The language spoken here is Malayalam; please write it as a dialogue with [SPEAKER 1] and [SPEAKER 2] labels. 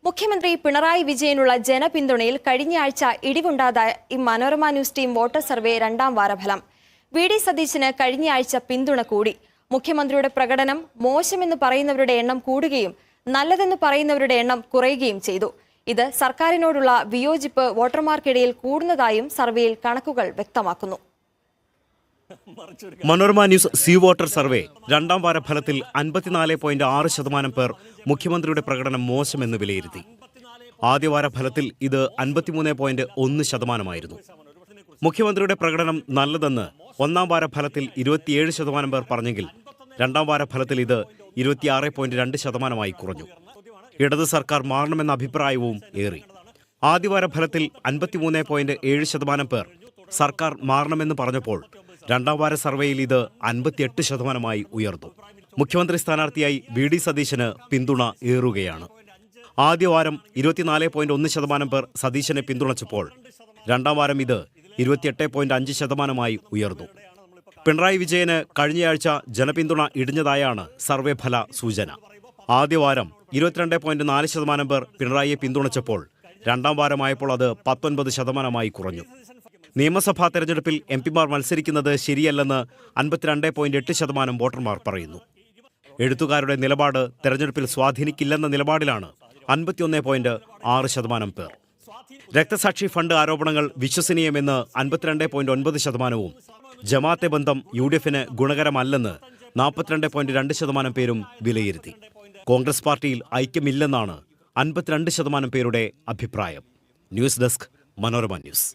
[SPEAKER 1] മുഖ്യമന്ത്രി പിണറായി വിജയനുള്ള ജനപിന്തുണയിൽ കഴിഞ്ഞയാഴ്ച ഇടിവുണ്ടായ Manorama news team voter survey രണ്ടാം വാരഫലം. വി.ഡി. സതീശന് കഴിഞ്ഞയാഴ്ച പിന്തുണ കൂടി. മുഖ്യമന്ത്രിയുടെ പ്രകടനം മോശമെന്ന് പറയുന്നവരുടെ എണ്ണം കൂടുകയും നല്ലതെന്ന് പറയുന്നവരുടെ എണ്ണം കുറയുകയും ചെയ്തു. ഇത് സർക്കാരിനോടുള്ള വിയോജിപ്പ് വോട്ടർമാർക്കിടയിൽ കൂടുന്നതായും സർവേയിൽ കണക്കുകൾ വ്യക്തമാക്കുന്നു.
[SPEAKER 2] Manorama news C voter survey രണ്ടാം വാര ഫലത്തിൽ 54.6% പേർ മുഖ്യമന്ത്രിയുടെ പ്രകടനം മോശമെന്ന് വിലയിരുത്തി. ആദ്യവാര ഫലത്തിൽ ഇത് 53.1%. മുഖ്യമന്ത്രിയുടെ പ്രകടനം നല്ലതെന്ന് ഒന്നാം വാര ഫലത്തിൽ 27% പേർ പറഞ്ഞെങ്കിൽ രണ്ടാം വാര ഫലത്തിൽ ഇത് 26.2% കുറഞ്ഞു. ഇടത് സർക്കാർ മാറണമെന്ന അഭിപ്രായവും ഏറി. ആദ്യവാര ഫലത്തിൽ 53.7% പേർ സർക്കാർ മാറണമെന്ന് പറഞ്ഞപ്പോൾ രണ്ടാം വാര സർവേയിൽ ഇത് 58% ഉയർന്നു. മുഖ്യമന്ത്രി സ്ഥാനാർത്ഥിയായി വി.ഡി. സതീശന് പിന്തുണ ഏറുകയാണ്. ആദ്യവാരം 24.1% പേർ സതീശനെ പിന്തുണച്ചപ്പോൾ രണ്ടാം വാരം ഇത് 28.5% ഉയർന്നു. പിണറായി വിജയന് കഴിഞ്ഞയാഴ്ച ജനപിന്തുണ ഇടിഞ്ഞതായാണ് സർവേ ഫല സൂചന. ആദ്യവാരം 22.4% പേർ പിണറായിയെ പിന്തുണച്ചപ്പോൾ രണ്ടാം വാരമായപ്പോൾ അത് 19% കുറഞ്ഞു. നിയമസഭാ തെരഞ്ഞെടുപ്പിൽ എംപിമാർ മത്സരിക്കുന്നത് ശരിയല്ലെന്ന് 52.8% വോട്ടർമാർ പറയുന്നു. എഴുത്തുകാരുടെ നിലപാട് തെരഞ്ഞെടുപ്പിൽ സ്വാധീനിക്കില്ലെന്ന നിലപാടിലാണ് 51.6% പേർ. രക്തസാക്ഷി ഫണ്ട് ആരോപണങ്ങൾ വിശ്വസനീയമെന്ന് 52.9%വും ജമാഅത്തെ ബന്ധം UDFന് ഗുണകരമല്ലെന്ന് 42.2% പേരും വിലയിരുത്തി. കോൺഗ്രസ് പാർട്ടിയിൽ ഐക്യമില്ലെന്നാണ് 52% പേരുടെ അഭിപ്രായം. News desk, Manorama news.